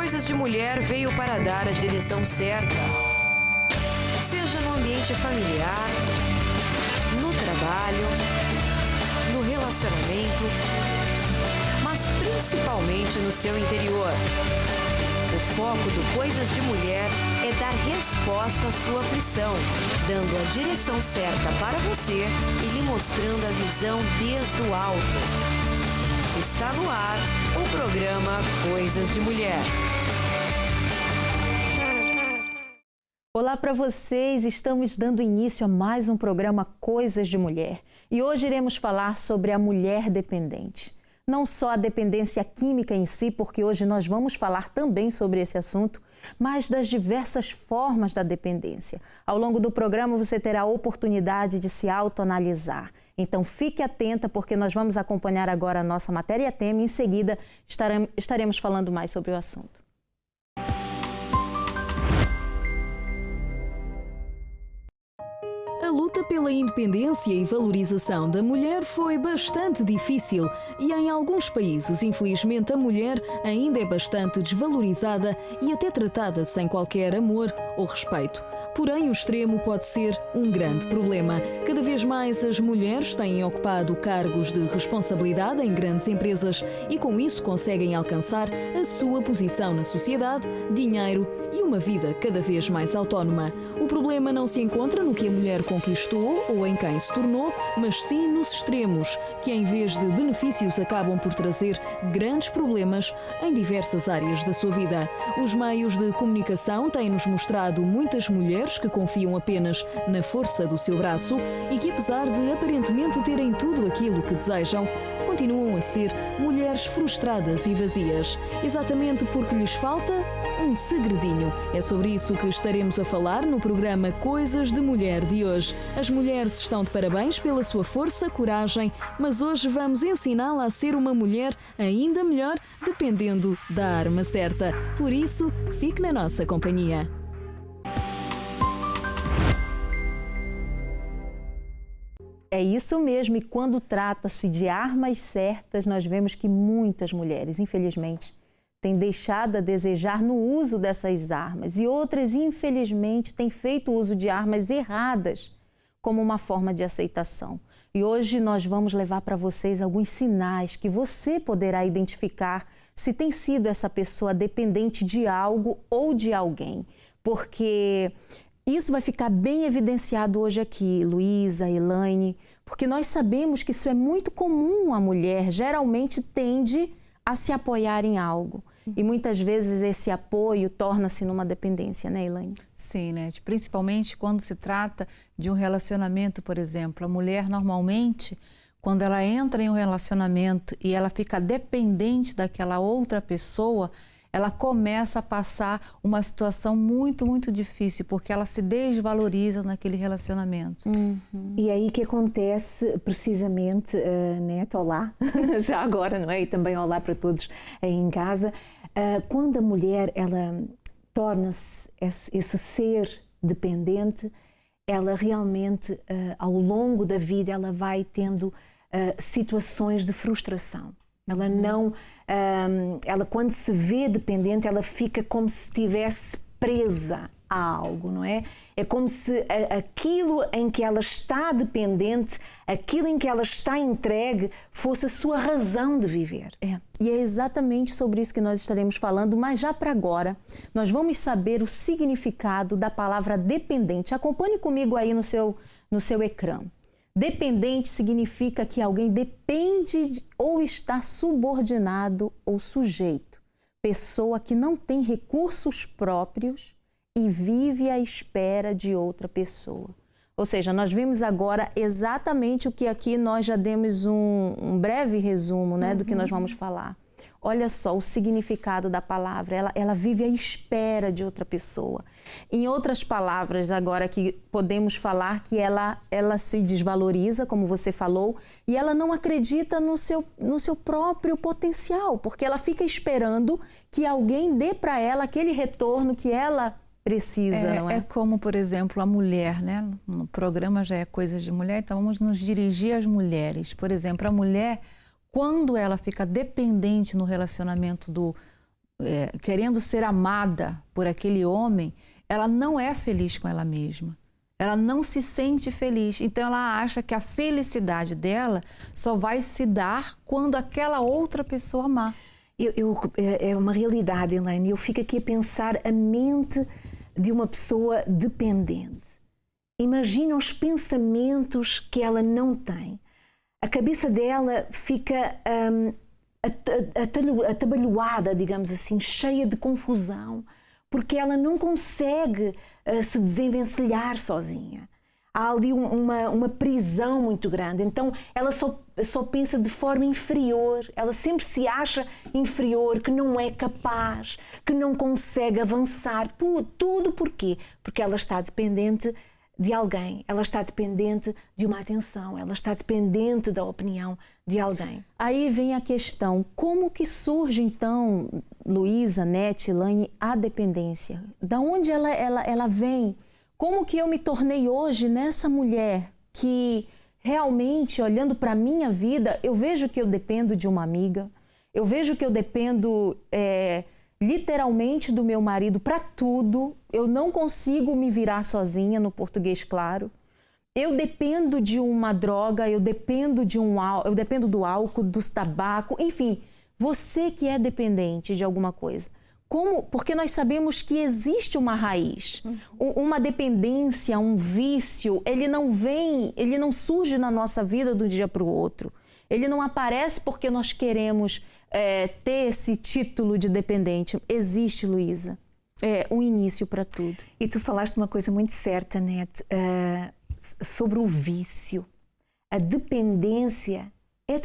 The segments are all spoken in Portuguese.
Coisas de Mulher veio para dar a direção certa. Seja no ambiente familiar, no trabalho, no relacionamento, mas principalmente no seu interior. O foco do Coisas de Mulher é dar resposta à sua aflição, dando a direção certa para você e lhe mostrando a visão desde o alto. Está no ar o programa Coisas de Mulher. Olá para vocês, estamos dando início a mais um programa Coisas de Mulher. E hoje iremos falar sobre a mulher dependente. Não só a dependência química em si, porque hoje nós vamos falar também sobre esse assunto, mas das diversas formas da dependência. Ao longo do programa você terá a oportunidade de se autoanalisar. Então fique atenta porque nós vamos acompanhar agora a nossa matéria-tema e em seguida estaremos falando mais sobre o assunto. A luta pela independência e valorização da mulher foi bastante difícil e em alguns países, infelizmente, a mulher ainda é bastante desvalorizada e até tratada sem qualquer amor ou respeito. Porém, o extremo pode ser um grande problema. Cada vez mais as mulheres têm ocupado cargos de responsabilidade em grandes empresas e com isso conseguem alcançar a sua posição na sociedade, dinheiro e uma vida cada vez mais autónoma. O problema não se encontra no que a mulher conquistou ou em quem se tornou, mas sim nos extremos, que em vez de benefícios acabam por trazer grandes problemas em diversas áreas da sua vida. Os meios de comunicação têm-nos mostrado muitas mulheres que confiam apenas na força do seu braço e que, apesar de aparentemente terem tudo aquilo que desejam, continuam a ser mulheres frustradas e vazias, exatamente porque lhes falta um segredinho. É sobre isso que estaremos a falar no programa Coisas de Mulher de hoje. As mulheres estão de parabéns pela sua força, coragem, mas hoje vamos ensiná-la a ser uma mulher ainda melhor, dependendo da arma certa. Por isso, fique na nossa companhia. É isso mesmo, e quando trata-se de armas certas, nós vemos que muitas mulheres, infelizmente, têm deixado a desejar no uso dessas armas e outras, infelizmente, têm feito uso de armas erradas como uma forma de aceitação. E hoje nós vamos levar para vocês alguns sinais que você poderá identificar se tem sido essa pessoa dependente de algo ou de alguém, porque isso vai ficar bem evidenciado hoje aqui, Luísa, Elaine, porque nós sabemos que isso é muito comum. A mulher geralmente tende a se apoiar em algo. E muitas vezes esse apoio torna-se numa dependência, né, Elaine? Sim, né? Principalmente quando se trata de um relacionamento, por exemplo. A mulher, normalmente, quando ela entra em um relacionamento e ela fica dependente daquela outra pessoa, ela começa a passar uma situação muito, muito difícil, porque ela se desvaloriza naquele relacionamento. E aí que acontece precisamente, Neto, olá, já agora, não é? E também olá para todos aí em casa. Quando a mulher, ela torna-se esse ser dependente, ela realmente, ao longo da vida, ela vai tendo situações de frustração. Ela não, ela quando se vê dependente, ela fica como se estivesse presa a algo, não é? É como se aquilo em que ela está dependente, aquilo em que ela está entregue, fosse a sua razão de viver. E é exatamente sobre isso que nós estaremos falando, mas já para agora, nós vamos saber o significado da palavra dependente. Acompanhe comigo aí no seu ecrã. Dependente significa que alguém depende ou está subordinado ou sujeito. Pessoa que não tem recursos próprios e vive à espera de outra pessoa. Ou seja, nós vimos agora exatamente o que aqui nós já demos um breve resumo, né, do que nós vamos falar. Olha só o significado da palavra, ela vive à espera de outra pessoa. Em outras palavras, agora que podemos falar que ela se desvaloriza, como você falou, e ela não acredita no seu próprio potencial, porque ela fica esperando que alguém dê para ela aquele retorno que ela precisa, não é? É como, por exemplo, a mulher, né? No programa já é Coisas de Mulher, então vamos nos dirigir às mulheres. Por exemplo, a mulher, quando ela fica dependente no relacionamento querendo ser amada por aquele homem, ela não é feliz com ela mesma. Ela não se sente feliz. Então, ela acha que a felicidade dela só vai se dar quando aquela outra pessoa amar. É uma realidade, Elaine. Eu fico aqui a pensar a mente de uma pessoa dependente. Imagina os pensamentos que ela não tem. A cabeça dela fica atabalhoada, digamos assim, cheia de confusão, porque ela não consegue se desenvencilhar sozinha. Há ali uma prisão muito grande. Então, ela só pensa de forma inferior. Ela sempre se acha inferior, que não é capaz, que não consegue avançar. Tudo porquê? Porque ela está dependente de alguém. Ela está dependente de uma atenção. Ela está dependente da opinião de alguém. Aí vem a questão, como que surge então, Luísa, Nete, Elaine, a dependência? Da onde ela vem? Como que eu me tornei hoje nessa mulher que realmente, olhando para a minha vida, eu vejo que eu dependo de uma amiga, eu vejo que eu dependo literalmente do meu marido para tudo, eu não consigo me virar sozinha, no português claro. Eu dependo de uma droga, eu dependo do álcool, do tabaco, enfim, você que é dependente de alguma coisa. Como? Porque nós sabemos que existe uma raiz, uma dependência, um vício, ele não surge na nossa vida do dia para o outro. Ele não aparece porque nós queremos ter esse título de dependente. Existe, Luísa, um início para tudo. E tu falaste uma coisa muito certa, Nete, sobre o vício. A dependência é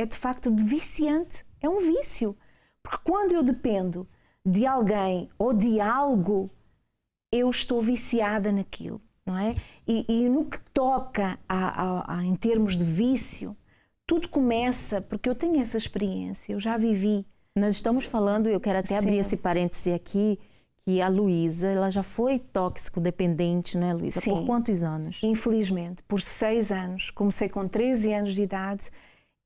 de facto viciante, é um vício. Porque quando eu dependo de alguém ou de algo, eu estou viciada naquilo, não é? E no que toca em termos de vício, tudo começa, porque eu tenho essa experiência, eu já vivi. Nós estamos falando, eu quero até abrir esse parêntese aqui, que a Luísa, ela já foi tóxico-dependente, não é, Luísa? Sim. Por quantos anos? Infelizmente, por 6 anos. Comecei com 13 anos de idade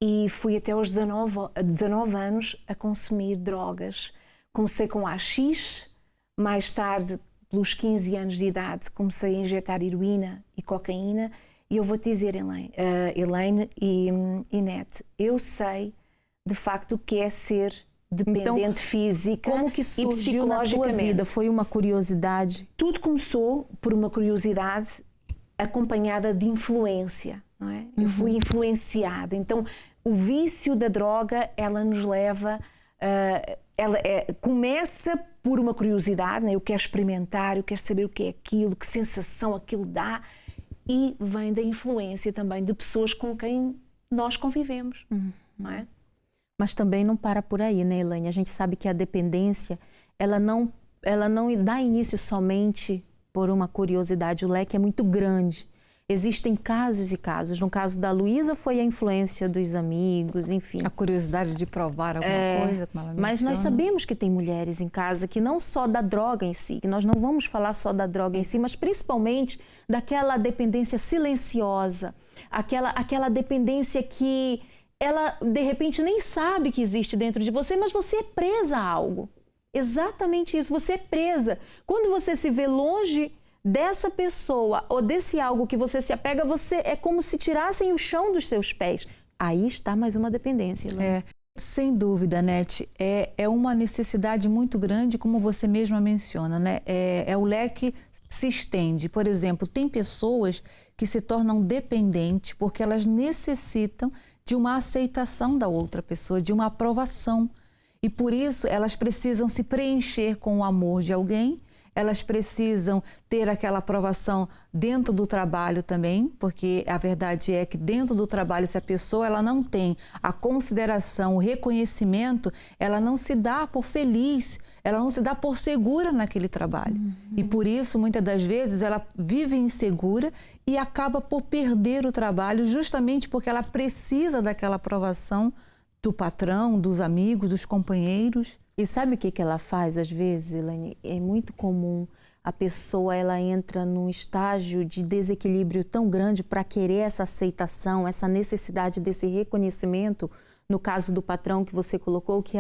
e fui até aos 19 anos a consumir drogas. Comecei com AX, mais tarde, pelos 15 anos de idade, comecei a injetar heroína e cocaína. E eu vou-te dizer, Elaine e Nete, eu sei de facto o que é ser dependente então, física como que surgiu na tua vida? Foi uma curiosidade? Tudo começou por uma curiosidade acompanhada de influência, não é? Eu fui influenciada. Então, o vício da droga, ela nos leva... começa por uma curiosidade, né? Eu quero experimentar, eu quero saber o que é aquilo, que sensação aquilo dá, e vem da influência também de pessoas com quem nós convivemos, não é? Mas também não para por aí, né, Elaine? A gente sabe que a dependência, ela não dá início somente por uma curiosidade, o leque é muito grande. Existem casos e casos. No caso da Luísa foi a influência dos amigos, enfim. A curiosidade de provar alguma coisa, como ela menciona. Mas nós sabemos que tem mulheres em casa que não só da droga em si, que nós não vamos falar só da droga em si, mas principalmente daquela dependência silenciosa, aquela dependência que ela, de repente, nem sabe que existe dentro de você, mas você é presa a algo. Exatamente isso, você é presa. Quando você se vê longe dessa pessoa ou desse algo que você se apega, você é como se tirassem o chão dos seus pés. Aí está mais uma dependência. Sem dúvida, Nete, é uma necessidade muito grande, como você mesma menciona, né? O leque se estende. Por exemplo, tem pessoas que se tornam dependentes porque elas necessitam de uma aceitação da outra pessoa, de uma aprovação. E por isso elas precisam se preencher com o amor de alguém. Elas precisam ter aquela aprovação dentro do trabalho também, porque a verdade é que dentro do trabalho, se a pessoa ela não tem a consideração, o reconhecimento, ela não se dá por feliz, ela não se dá por segura naquele trabalho. E por isso, muitas das vezes, ela vive insegura e acaba por perder o trabalho justamente porque ela precisa daquela aprovação do patrão, dos amigos, dos companheiros. E sabe o que ela faz às vezes, Elaine? É muito comum a pessoa, ela entra num estágio de desequilíbrio tão grande para querer essa aceitação, essa necessidade desse reconhecimento, no caso do patrão que você colocou, que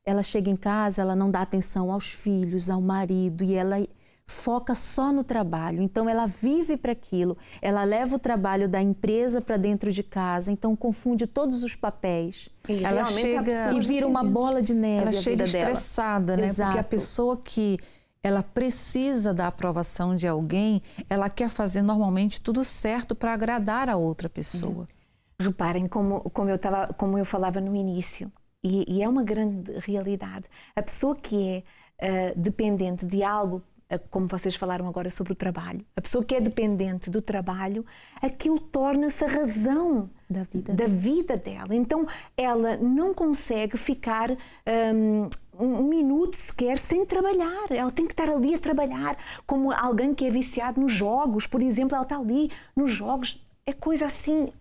ela chega em casa, ela não dá atenção aos filhos, ao marido, e ela foca só no trabalho. Então ela vive para aquilo, ela leva o trabalho da empresa para dentro de casa, então confunde todos os papéis. E Ela chega E vira uma bola de neve ela a chega vida dela. estressada, né? Exato. Porque a pessoa que ela precisa da aprovação de alguém, ela quer fazer normalmente tudo certo para agradar a outra pessoa. Reparem como eu falava no início, e é uma grande realidade. A pessoa que é dependente de algo, como vocês falaram agora sobre o trabalho, a pessoa que é dependente do trabalho, aquilo torna-se a razão da vida dela. Então ela não consegue ficar um minuto sequer sem trabalhar. Ela tem que estar ali a trabalhar, como alguém que é viciado nos jogos, por exemplo, ela está ali nos jogos. É coisa assim,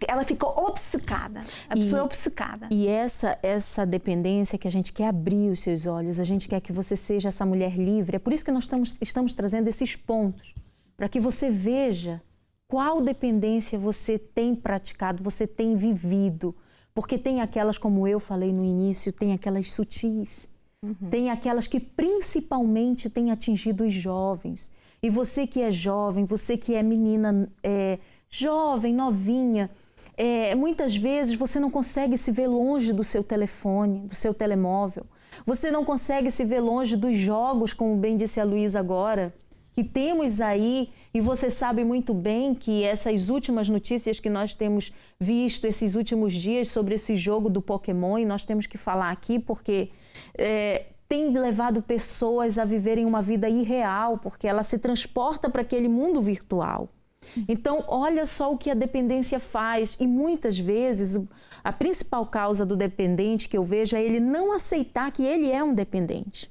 ela fica obcecada, a pessoa é obcecada. E essa dependência que a gente quer abrir os seus olhos, a gente quer que você seja essa mulher livre. É por isso que nós estamos trazendo esses pontos, para que você veja qual dependência você tem praticado, você tem vivido. Porque tem aquelas, como eu falei no início, tem aquelas sutis, tem aquelas que principalmente têm atingido os jovens. E você que é jovem, você que é menina jovem, novinha, muitas vezes você não consegue se ver longe do seu telefone, do seu telemóvel. Você não consegue se ver longe dos jogos, como bem disse a Luísa agora, que temos aí, e você sabe muito bem que essas últimas notícias que nós temos visto esses últimos dias sobre esse jogo do Pokémon, e nós temos que falar aqui porque tem levado pessoas a viverem uma vida irreal, porque ela se transporta para aquele mundo virtual. Então, olha só o que a dependência faz. E muitas vezes, a principal causa do dependente que eu vejo é ele não aceitar que ele é um dependente.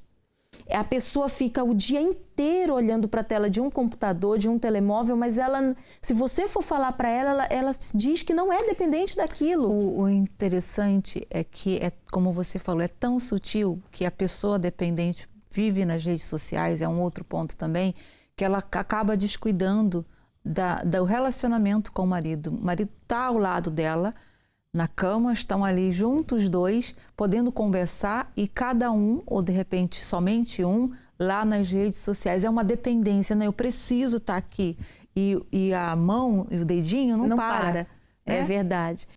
A pessoa fica o dia inteiro olhando para a tela de um computador, de um telemóvel, mas ela, se você for falar para ela diz que não é dependente daquilo. O interessante é que, como você falou, é tão sutil que a pessoa dependente vive nas redes sociais, é um outro ponto também, que ela acaba descuidando do relacionamento com o marido. O marido está ao lado dela, na cama, estão ali juntos os dois, podendo conversar, e cada um, ou de repente somente um, lá nas redes sociais. É uma dependência, né? Eu preciso estar aqui. E a mão e o dedinho não para. É verdade.